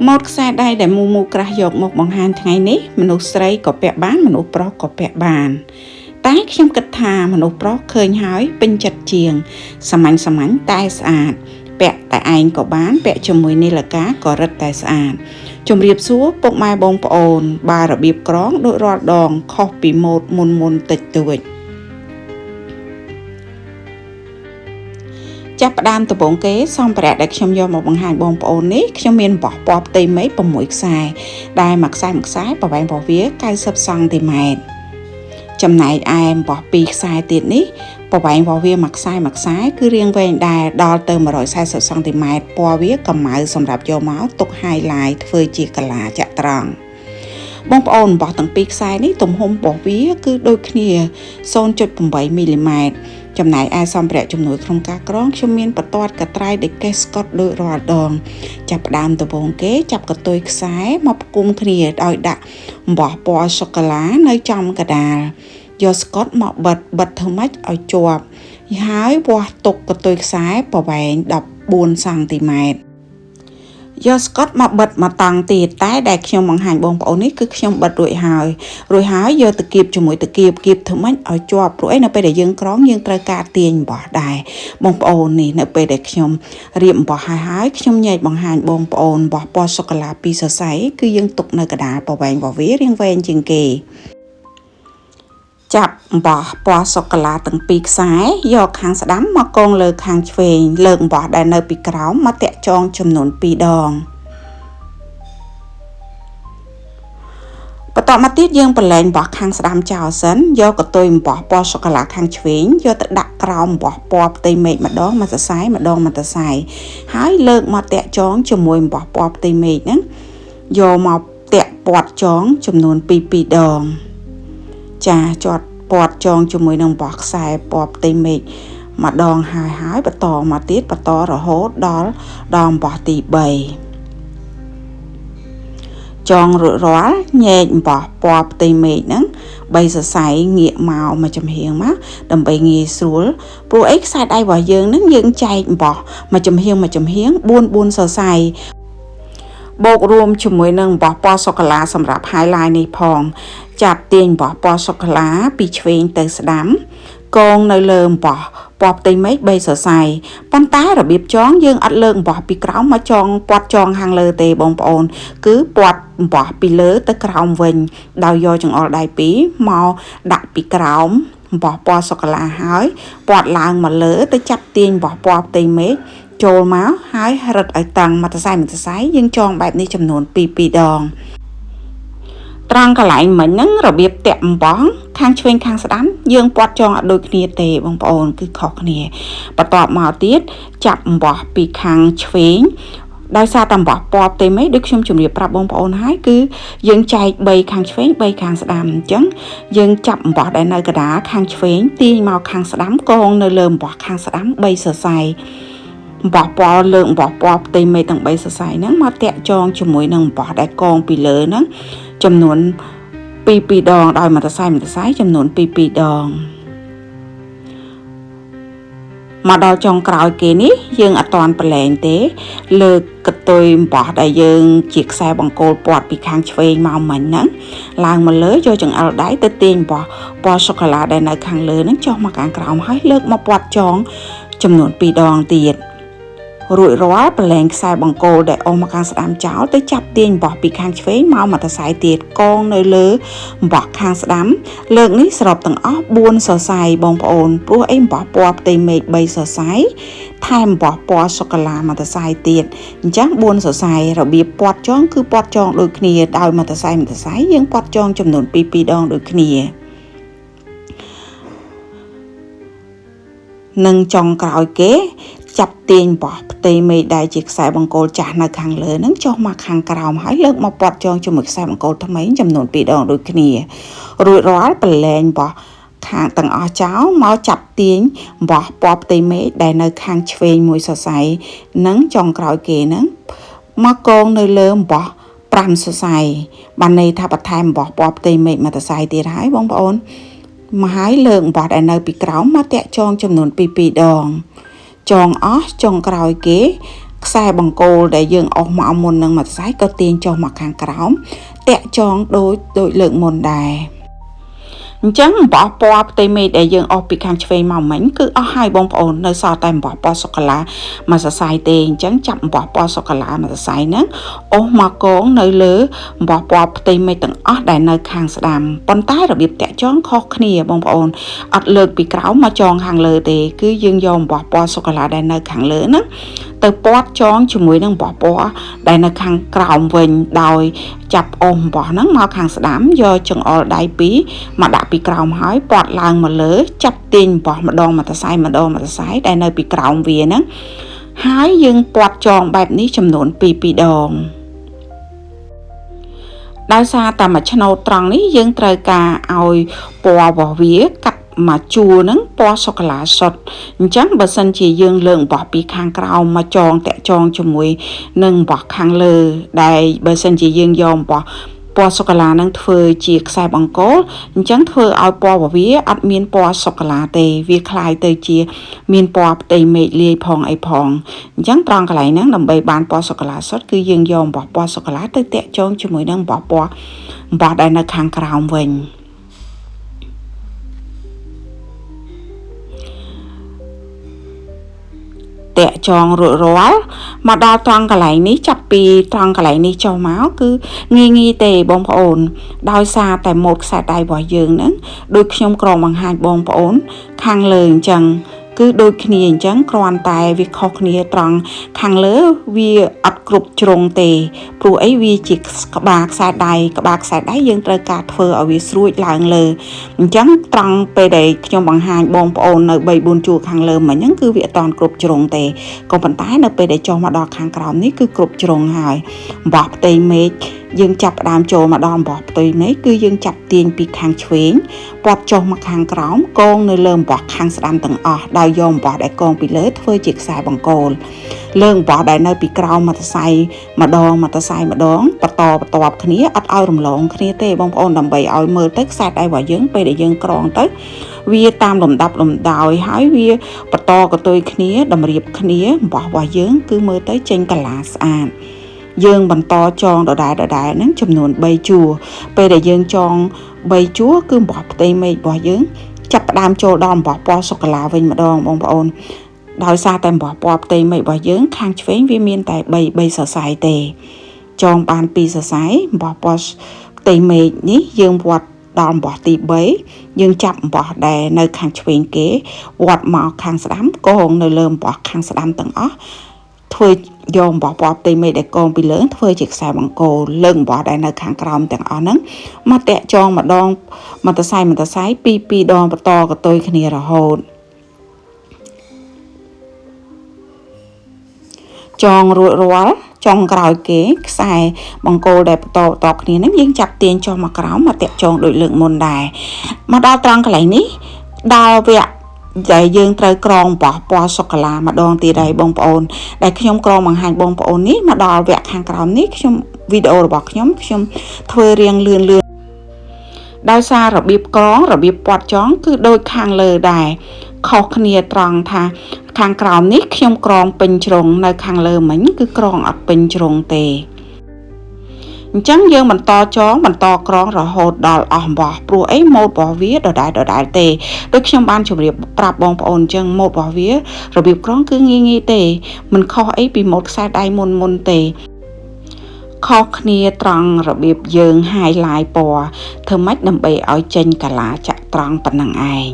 ម៉ូដខ្សែដៃដែលមូក្រាស់យកមកបង្ហាញថ្ងៃនេះមនុស្សស្រីក៏ពាក់បានមនុស្សប្រុសក៏ពាក់បានតែខ្ញុំគិតថាមនុស្សប្រុសឃើញហើយពេញចិត្តជាងសាមញ្ញតែស្អាតពាក់តែឯងក៏បានពាក់ជាមួយនីលកាក៏រឹតតែស្អាតជំរាបសួរពុកម៉ែបងប្អូនបើរបៀបក្រងដូចរាល់ដងខុសពីម៉ូដមុនតិចតួចចាប់ផ្ដើមដំបូងគេសម្ភារៈដែលខ្ញុំយកមកបង្ហាញបងប្អូននេះខ្ញុំមានបោះពណ៌ផ្ទៃមេឃ6ខ្សែដែលមួយខ្សែប្រវែងរបស់វា90សង់ទីម៉ែត្រចំណែកឯបោះ2ខ្សែទៀតនេះប្រវែងរបស់វាមួយខ្សែគឺរាងវែងដែរដល់ទៅ140សង់ទីម៉ែត្រពណ៌វាកម្ៅសម្រាប់យកមកទុក highlight ធ្វើជាកាឡាចត្រង្គបងប្អូនបោះទាំងពីរខ្សែនេះទំហំរបស់វាគឺដូចគ្នា 0.8 មីលីម៉ែត្រចំណែកឯសម្ភារៈជំនួយក្នុងការក្រងខ្ញុំមានបន្ទាត់កត្រៃដែលកេះស្កុតដូចរាល់ដងចាប់ផ្ដើមដំបូងគេចាប់កតុយខ្សែមកផ្គុំគ្នាដោយដាក់អំបោះពណ៌សូកូឡានៅចំកដាលយកស្កុតមកបិទធ្វើម៉េចឲ្យជាប់ហើយវាស់ទុកកតុយខ្សែប្រវែង14សង់ទីម៉ែត្រយកស្កុតមកបិទមកតង់ទៀតតែដែលខ្ញុំបង្ហាញបងប្អូននេះគឺខ្ញុំបិទរួចហើយយកទៅគៀបជាមួយទៅគៀបធ្វើម៉េចឲ្យជាប់ព្រោះនៅពេលដែលយើងក្រងយើងត្រូវការទាញអំបោះដែរបងប្អូននេះនៅពេលដែលខ្ញុំរៀបអំបោះហើយខ្ញុំញែកបង្ហាញបងប្អូនបោះពណ៌សូកូឡាពីសរសៃគឺយើងទុកនៅកណ្ដាលប្រវែងរបស់វារាងវែងជាងគេចាប់អំបោះពណ៌សូកូឡាទាំងពីរខ្សែយកខាងស្ដាំមកកងលើខាងឆ្វេងលើកអំបោះដែលនៅពីក្រោមមកតាក់ចងចំនួន2ដងបន្តមកទៀតយើងប្រឡែងអំបោះខាងស្ដាំចោលសិនយកកតុយអំបោះពណ៌សូកូឡាខាងឆ្វេងយកទៅដាក់ក្រោមអំបោះពណ៌ផ្ទៃមេឃម្ដងមួយសរសៃហើយលើកមកតាក់ចងជាមួយអំបោះពណ៌ផ្ទៃមេឃហ្នឹងយកមកតាក់ពាត់ចងចំនួន2ដងចាជាប់ពាត់ចងជាមួយនឹងបោះខ្សែពណ៌ផ្ទៃមេឃម្ដងហើយបន្តមកទៀតបន្តរហូតដល់អំបោះទី3ចងរួចរាល់ញែកអំបោះពណ៌ផ្ទៃមេឃហ្នឹង3សរសៃងាកមកចំហៀងមកដើម្បីងាយស្រួលព្រោះអីខ្សែដៃរបស់យើងហ្នឹងយើងចែកអំបោះមកចំហៀង4សរសៃបូករួមជាមួយនឹងអំបោះពណ៌សូកូឡាសម្រាប់ highlight នេះផងចាប់ទាញអំបោះពណ៌សូកូឡាពីឆ្វេងទៅស្ដាំកងនៅលើអំបោះពណ៌ផ្ទៃមេឃ3សរសៃប៉ុន្តែរបៀបចងយើងអត់លើកអំបោះពីក្រោមមកចងពាត់ចងខាងលើទេបងប្អូនគឺពាត់អំបោះពីលើទៅក្រោមវិញដោយយកចង្អុលដៃពីរមកដាក់ពីក្រោមអំបោះពណ៌សូកូឡាហើយពាត់ឡើងមកលើទៅចាប់ទាញអំបោះពណ៌ផ្ទៃមេឃចូលមកហើយរឹតឲ្យតឹងមួយសរសៃយើងចងបែបនេះចំនួន2ដងត្រង់កន្លែងមិញហ្នឹងរបៀបតាក់អំបោះខាងឆ្វេងខាងស្ដាំយើងពាត់ចងអត់ដូចគ្នាទេបងប្អូនគឺខុសគ្នាបន្ទាប់មកទៀតចាប់អំបោះពីខាងឆ្វេងដោយសារតែអំបោះពណ៌ផ្ទៃមេឃដូចខ្ញុំជម្រាបប្រាប់បងប្អូនហើយគឺយើងចែក3ខាងឆ្វេង3ខាងស្ដាំអញ្ចឹងយើងចាប់អំបោះដែលនៅកណ្ដាលខាងឆ្វេងទាញមកខាងស្ដាំកងនៅលើអំបោះខាងស្ដាំ3សរសៃអំបោះពណ៌លើកអំបោះពណ៌ផ្ទៃមេឃទាំង3សរសៃហ្នឹងមកតាក់ចងជាមួយនឹងអំបោះដែលកងពីលើហ្នឹងចំនួន2ដងដោយមួយសរសៃចំនួន2ដងមកដល់ចុងក្រោយគេនេះយើងអត់តាន់ប្រឡែងទេលើកកតុយអំបោះដែលយើងជាខ្សែបង្គោលពាត់ពីខាងឆ្វេងមកមិញហ្នឹងឡើងមកលើយកចង្អុលដៃទៅទាញអំបោះពណ៌សូកូឡាដែលនៅខាងលើហ្នឹងចុះមកខាងក្រោមហើយលើកមកពាត់ចងចំនួន2ដងទៀតរួចរាល់ប្រឡែងខ្សែបង្គោលដែលអស់មកខាងស្ដាំចោលទៅចាប់ទាញអំបោះពីខាងឆ្វេងមកមួយសរសៃទៀតកងនៅលើអំបោះខាងស្ដាំលើកនេះសរុបទាំងអស់4សរសៃបងប្អូនព្រោះអីអំបោះពណ៌ផ្ទៃមេឃ3សរសៃថែមអំបោះពណ៌សូកូឡាមួយសរសៃទៀតអញ្ចឹង4សរសៃរបៀបពាត់ចងគឺពាត់ចងដូចគ្នាដោយមួយសរសៃយើងពាត់ចងចំនួន2ដងដូចគ្នានិងចុងក្រោយគេចាប់ទាញបោះផ្ទៃមេឃដែលជាខ្សែបង្គោលចាស់នៅខាងលើហ្នឹងចុះមកខាងក្រោមហើយលើកមកពាត់ចងជាមួយខ្សែបង្គោលថ្មីចំនួន2ដងដូចគ្នារួចរាល់ប្រឡែងបោះខាងទាំងអស់ចោលមកចាប់ទាញបោះពណ៌ផ្ទៃមេឃដែលនៅខាងឆ្វេងមួយសរសៃនិងចុងក្រោយគេហ្នឹងមកកងនៅលើបោះ5សរសៃបានន័យថាបន្ថែមបោះពណ៌ផ្ទៃមេឃមួយសរសៃទៀតហើយបងប្អូនមកហើយលើកបោះដែលនៅពីក្រោមមកតាក់ចងចំនួន2ដងចងអស់ចុងក្រោយគេ ខ្សែបង្គោលដែលយើងអស់មកមុននឹងមួយសរសៃក៏ទាញចុះមកខាងក្រោមតាក់ចងដូចលើកមុនដែរអញ្ចឹងអំបោះពណ៌ផ្ទៃមេឃដែលយើងអស់ពីខាងឆ្វេងមកមិញគឺអស់ហើយបងប្អូននៅសល់តែអំបោះពណ៌សូកូឡាមួយសរសៃទេអញ្ចឹងចាប់អំបោះពណ៌សូកូឡាមួយសរសៃហ្នឹងអូសមកកងនៅលើអំបោះពណ៌ផ្ទៃមេឃទាំងអស់ដែលនៅខាងស្ដាំប៉ុន្តែរបៀបតាក់ចងខុសគ្នាបងប្អូនអត់លើកពីក្រោមមកចងខាងលើទេគឺយើងយកអំបោះពណ៌សូកូឡាដែលនៅខាងលើហ្នឹងទៅពាត់ចងជាមួយនឹងអំបោះពណ៌ដែលនៅខាងក្រោមវិញដោយចាប់អូសអំបោះហ្នឹងមកខាងស្ដាំយកចង្អុលដៃពីរមកដាក់ពីក្រោមហើយពាត់ឡើងមកលើចាប់ទាញអំបោះម្ដងមួយសរសៃដែលនៅពីក្រោមវាហ្នឹងហើយយើងពាត់ចងបែបនេះចំនួន2ដងដោយសារតែមួយឆ្នោតត្រង់នេះយើងត្រូវការឲ្យពណ៌របស់វាកាត់មកជួរហ្នឹងពណ៌សូកូឡាសុទ្ធអញ្ចឹងបើសិនជាយើងលើកអំបោះពីខាងក្រោមមកចងតាក់ចងជាមួយនឹងអំបោះខាងលើដែលបើសិនជាយើងយកអំបោះពណ៌សូកូឡានឹងធ្វើជាខ្សែបង្គោលអញ្ចឹងធ្វើឲ្យពណ៌របស់វាអត់មានពណ៌សូកូឡាទេវាคล้ายទៅជាមានពណ៌ផ្ទៃមេឃលាយផងអីផងអញ្ចឹងត្រង់កន្លែងហ្នឹងដើម្បីបានពណ៌សូកូឡាសុទ្ធគឺយើងយកអំបោះពណ៌សូកូឡាទៅតាក់ចងជាមួយនឹងអំបោះដែលនៅខាងក្រោមវិញតាក់ចងរួចរាល់មកដល់ត្រង់កន្លែងនេះចាប់ពីត្រង់កន្លែងនេះចុះមកគឺងាយទេបងប្អូនដោយសារតែម៉ូតខ្សែដៃរបស់យើងហ្នឹងដូចខ្ញុំក្រងបង្ហាញបងប្អូនខាងលើអញ្ចឹងគឺដូចគ្នាអញ្ចឹងគ្រាន់តែវាខុសគ្នាត្រង់ខាងលើវាអត់គ្រប់ជ្រុងទេព្រោះអីវាជាក្បាលខ្សែដៃយើងត្រូវការធ្វើឲ្យវាស្រួចឡើងលើអញ្ចឹងត្រង់ពេលដែលខ្ញុំបង្ហាញបងប្អូននៅ3-4ជួរខាងលើមិញហ្នឹងគឺវាអត់តាន់គ្រប់ជ្រុងទេក៏ប៉ុន្តែនៅពេលដែលចុះមកដល់ខាងក្រោមនេះគឺគ្រប់ជ្រុងហើយអំបោះផ្ទៃមេឃយើងចាប់ផ្ដើមចូលមកដល់អំបោះផ្ទៃមេឃគឺយើងចាប់ទាញពីខាងឆ្វេងពាត់ចុះមកខាងក្រោមកងនៅលើអំបោះខាងស្ដាំទាំងអស់ដោយយកអំបោះដែលកងពីលើធ្វើជាខ្សែបង្គោលលើអំបោះដែលនៅពីក្រោមមួយសរសៃម្ដងបន្តគ្នាអត់ឲ្យរំលងគ្នាទេបងប្អូនដើម្បីឲ្យមើលទៅខ្សែដៃរបស់យើងពេលដែលយើងក្រងទៅវាតាមលំដាប់លំដោយហើយវាបន្តកតុយគ្នាតម្រៀបគ្នាអំបោះរបស់យើងគឺមើលទៅចេញកាឡាស្អាតយើងបន្តចងដដែលហ្នឹងចំនួន3ជួរពេលដែលយើងចង3ជួរគឺអំបោះផ្ទៃមេឃរបស់យើងចាប់ផ្ដើមចូលដល់អំបោះពណ៌សូកូឡាវិញម្ដងបងប្អូនដោយសារតែអំបោះពណ៌ផ្ទៃមេឃរបស់យើងខាងឆ្វេងវាមានតែ3សរសៃទេចងបាន2សរសៃអំបោះពណ៌ផ្ទៃមេឃនេះយើងវត្តដល់អំបោះទី3យើងចាប់អំបោះដែលនៅខាងឆ្វេងគេវត្តមកខាងស្ដាំកងនៅលើអំបោះខាងស្ដាំទាំងអស់ធ្វើយកអំបោះពណ៌ផ្ទៃមេឃដែលកងពីលើធ្វើជាខ្សែបង្គោលលើកអំបោះដែលនៅខាងក្រោមទាំងអស់ហ្នឹងមកតាក់ចងម្ដងមួយសរសៃពីរដងបន្តកតុយគ្នារហូតចងរួចរាល់ចុងក្រោយគេខ្សែបង្គោលដែលបន្តគ្នានេះយើងចាប់ទាញចុះមកក្រោមមកតាក់ចងដូចលើកមុនដែរមកដល់ត្រង់កន្លែងនេះដល់វគ្គដែលយើងត្រូវក្រងអំបោះពណ៌សូកូឡាម្ដងទៀតហើយបងប្អូនដែលខ្ញុំក្រងបង្ហាញបងប្អូននេះមកដល់វគ្គខាងក្រោមនេះខ្ញុំវីដេអូរបស់ខ្ញុំធ្វើរៀងលឿនដោយសាររបៀបក្រងរបៀបពាត់ចងគឺដូចខាងលើដែរខុសគ្នាត្រង់ថាខាងក្រោមនេះខ្ញុំក្រងពេញជ្រុងនៅខាងលើមិញគឺក្រងអត់ពេញជ្រុងទេអញ្ចឹងយើងបន្តចងបន្តក្រងរហូតដល់អស់អំបោះព្រោះអីម៉ូតរបស់វាដដែលទេដូចខ្ញុំបានជម្រាបប្រាប់បងប្អូនអញ្ចឹងម៉ូតរបស់វារបៀបក្រងគឺងាយទេមិនខុសអីពីម៉ូតខ្សែដៃមុនទេខុសគ្នាត្រង់របៀបយើង highlight ពណ៌ធ្វើម៉េចដើម្បីឲ្យចេញកាឡាចាក់ត្រង់ប៉ុណ្ណឹងឯង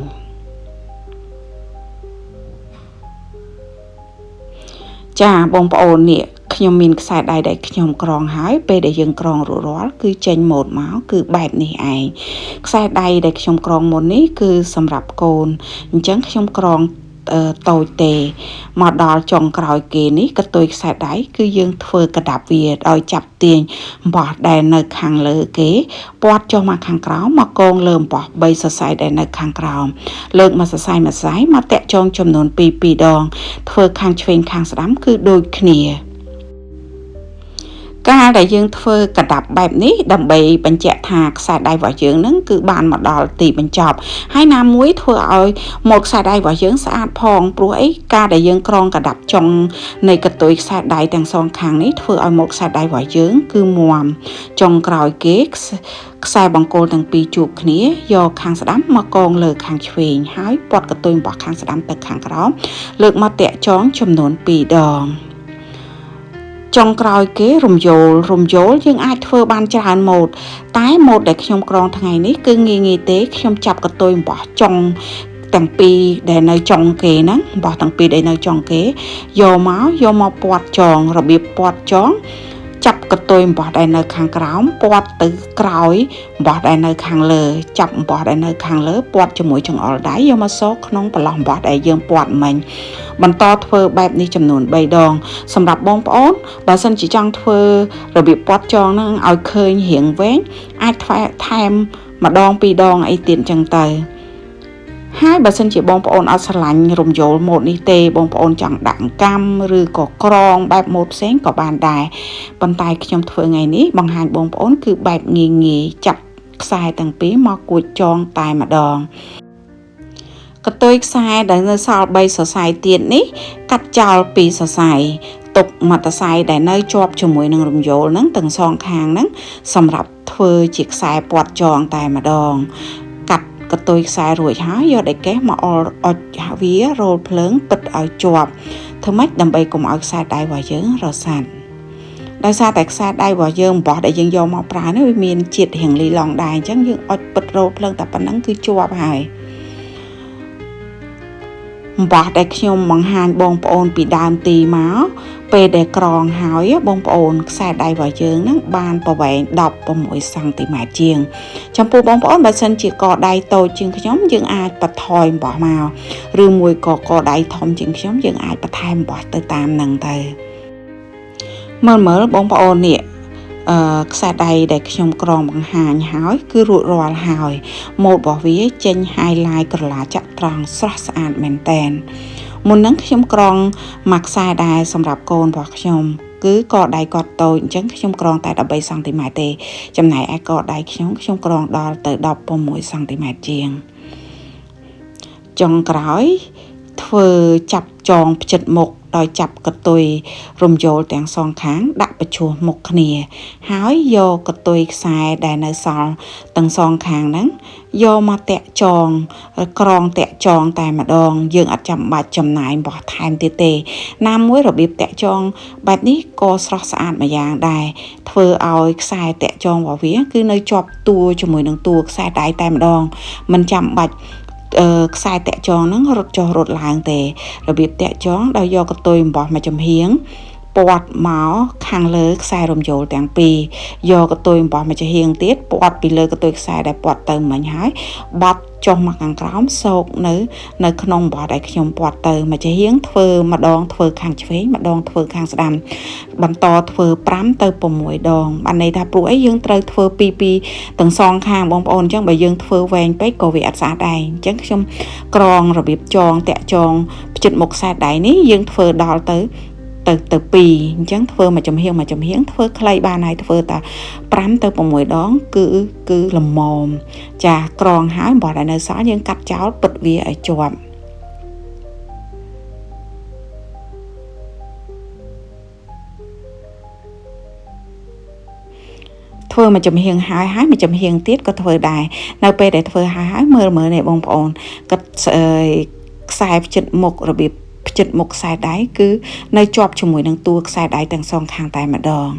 ចាបងប្អូននេះខ្ញុំមានខ្សែដៃដែលខ្ញុំក្រងហើយពេលដែលយើងក្រងរួចរាល់គឺចេញម៉ូតមកគឺបែបនេះឯងខ្សែដៃដែលខ្ញុំក្រងមុននេះគឺសម្រាប់កូនអញ្ចឹងខ្ញុំក្រងតូចទេមកដល់ចុងក្រោយគេនេះកតុយខ្សែដៃគឺយើងធ្វើកដាប់វាដោយចាប់ទាញអំបោះដែលនៅខាងលើគេពាត់ចុះមកខាងក្រោមមកកងលើអំបោះ3សរសៃដែលនៅខាងក្រោមលើកមកសរសៃមកតាក់ចងចំនួន2ដងធ្វើខាងឆ្វេងខាងស្ដាំគឺដូចគ្នា ការដែលយើងធ្វើកដាប់បែបនេះដើម្បីបញ្ជាក់ថាខ្សែដៃរបស់យើងហ្នឹងគឺបានមកដល់ទីបញ្ចប់ហើយណាមួយធ្វើឲ្យម៉ូតខ្សែដៃរបស់យើងស្អាតផងព្រោះអីការដែលយើងក្រងកដាប់ចុងនៃកតុយខ្សែដៃទាំងសងខាងនេះធ្វើឲ្យម៉ូតខ្សែដៃរបស់យើងគឺមាំចុងក្រោយគេខ្សែបង្គោលទាំងពីរជួបគ្នាយកខាងស្ដាំមកកងលើខាងឆ្វេងហើយព័ទ្ធកតុយរបស់ខាងស្ដាំទៅខាងក្រោមលើកមកតាក់ចងចំនួន2ដងចុងក្រោយគេរំយោលយើងអាចធ្វើបានច្រើនម៉ូតតែម៉ូតដែលខ្ញុំក្រងថ្ងៃនេះគឺងាយទេខ្ញុំចាប់កតុយអំបោះចុងទាំងពីរដែលនៅចុងគេហ្នឹងអំបោះទាំងពីរដែលនៅចុងគេយកមកព័ទ្ធចងរបៀបព័ទ្ធចងចាប់កតុយអំបោះដែលនៅខាងក្រោមព័ទ្ធទៅក្រោយអំបោះដែលនៅខាងលើចាប់អំបោះដែលនៅខាងលើព័ទ្ធជាមួយចង្អុលដៃយកមកសូកក្នុងប្រឡោះអំបោះដែលយើងព័ទ្ធមិញបន្តធ្វើបែបនេះចំនួន3ដងសម្រាប់បងប្អូនបើសិនជាចង់ធ្វើរបៀបព័ទ្ធចងហ្នឹងឲ្យឃើញរាងវែងអាចថែមម្ដង2ដងអីទៀតចឹងទៅហើយបើសិនជាបងប្អូនអត់ស្រឡាញ់រំយោលម៉ូតនេះទេបងប្អូនចង់ដាក់កម្មឬក៏ក្រងបែបម៉ូតផ្សេងក៏បានដែរប៉ុន្តែខ្ញុំធ្វើថ្ងៃនេះបង្ហាញបងប្អូនគឺបែបងាយចាប់ខ្សែទាំងពីរមកគួចចងតែម្ដងកតុយខ្សែដែលនៅសល់3សរសៃទៀតនេះកាត់ចោល2សរសៃទុកមួយសរសៃដែលនៅជាប់ជាមួយនឹងរំយោលហ្នឹងទាំងសងខាងហ្នឹងសម្រាប់ធ្វើជាខ្សែព័ទ្ធចងតែម្ដងកាត់កតុយខ្សែរួចហើយយកដៃកេះមកអុចវារោលភ្លើងពិតឲ្យជាប់ធ្វើម៉េចដើម្បីកុំឲ្យខ្សែដៃរបស់យើងរសាត់ដោយសារតែខ្សែដៃរបស់យើងអំបោះដែលយើងយកមកប្រើនេះវាមានជាតិរាងលីឡងដែរអញ្ចឹងយើងអុចពិតរោលភ្លើងតែប៉ុណ្្នឹងគឺជាប់ហើយអំបោះដែលខ្ញុំបង្ហាញបងប្អូនពីដើមទីមកពេលដែលក្រងហើយបងប្អូនខ្សែដៃរបស់យើងហ្នឹងបានប្រវែង16សង់ទីម៉ែត្រជាងចំពោះបងប្អូនបើសិនជាកដៃតូចជាងខ្ញុំយើងអាចបន្ថយអំបោះមកឬមួយក៏កដៃធំជាងខ្ញុំយើងអាចបន្ថែមអំបោះទៅតាមហ្នឹងទៅមើលបងប្អូននេះខ្សែដៃដែលខ្ញុំក្រងបង្ហាញហើយគឺរួចរាល់ហើយម៉ូតរបស់វាចេញ highlight ក្រឡាចាក់ត្រង់ស្រស់ស្អាតមែនតែនមុនហ្នឹងខ្ញុំក្រងមួយខ្សែដែរសម្រាប់កូនរបស់ខ្ញុំគឺកដៃគាត់តូចអញ្ចឹងខ្ញុំក្រងតែ13សង់ទីម៉ែត្រទេចំណែកឯកដៃខ្ញុំក្រងដល់ទៅ16សង់ទីម៉ែត្រជាងចុងក្រោយធ្វើចាប់ចងផ្ចិតមុខដោយចាប់កតុយរំយោលទាំងសងខាងដាក់បញ្ឈោះមុខគ្នាហើយយកកតុយខ្សែដែលនៅសល់ទាំងសងខាងហ្នឹងយកមកតាក់ចងក្រងតាក់ចងតែម្ដងយើងអត់ចាំបាច់ចំណាយបោះថែមទៀតទេណាមួយរបៀបតាក់ចងបែបនេះក៏ស្រស់ស្អាតម្យ៉ាងដែរធ្វើឲ្យខ្សែតាក់ចងរបស់វាគឺនៅជាប់តួជាមួយនឹងតួខ្សែដៃតែម្ដងមិនចាំបាច់ខ្សែតាក់ចងហ្នឹងរត់ចុះរត់ឡើងទេរបៀបតាក់ចងដោយយកកតុយអំបោះមកចំហៀងព័ទ្ធមកខាងលើខ្សែរំយោលទាំងពីរយកកតុយអំបោះមកចំហៀងទៀតព័ទ្ធពីលើកតុយខ្សែដែលព័ទ្ធទៅមិញហើយបត់ចុះមកខាងក្រោមសោកនៅក្នុងអំបោះដែលខ្ញុំព័ទ្ធទៅមកចំហៀងធ្វើម្ដងធ្វើខាងឆ្វេងម្ដងធ្វើខាងស្ដាំបន្តធ្វើ5ទៅ6ដងបានន័យថាព្រោះអីយើងត្រូវធ្វើពីទាំងសងខាងបងប្អូនអញ្ចឹងបើយើងធ្វើវែងពេកក៏វាអត់ស្អាតដែរអញ្ចឹងខ្ញុំក្រងរបៀបចងតាក់ចងផ្ចិតមុខខ្សែដៃនេះយើងធ្វើដល់ទៅ2អញ្ចឹងធ្វើមកចំហៀងធ្វើខ្លីបានហើយធ្វើតែ5ទៅ6ដងគឺល្មមចាក្រងហើយបើដែលនៅសល់យើងកាត់ចោលពិតវាឲ្យជាប់ធ្វើមកចំហៀងហើយមកចំហៀងទៀតក៏ធ្វើដែរនៅពេលដែលធ្វើហើយមើលនេះបងប្អូនក៏ខ្សែផ្ចិតមុខរបៀបផ្ចិតមុខខ្សែដៃគឺនៅជាប់ជាមួយនឹងតួខ្សែដៃទាំងសងខាងតែម្ដង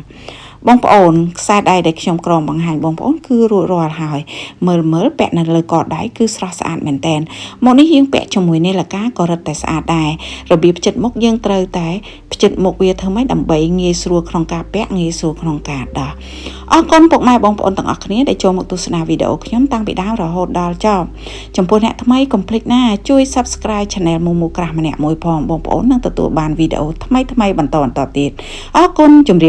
បងប្អូនខ្សែដៃដែលខ្ញុំក្រងបង្ហាញបងប្អូនគឺរួចរាល់ហើយមើលពាក់នៅលើកដៃគឺស្រស់ស្អាតមែនតែនមកនេះយើងពាក់ជាមួយនាឡិកាក៏រឹតតែស្អាតដែររបៀបផ្ចិតមុខយើងត្រូវតែផ្ចិតមុខវាធ្វើម៉េចដើម្បីងាយស្រួលក្នុងការពាក់ងាយស្រួលក្នុងការដោះអរគុណពុកម៉ែបងប្អូនទាំងអស់គ្នាដែលចូលមកទស្សនាវីដេអូខ្ញុំតាំងពីដើមរហូតដល់ចប់ចំពោះអ្នកថ្មីកុំភ្លេចណាជួយ Subscribe Channel មូក្រាស់ម្នាក់មួយផងបងប្អូននឹងទទួលបានវីដេអូថ្មីបន្តទៀតអរគុណជម្រាប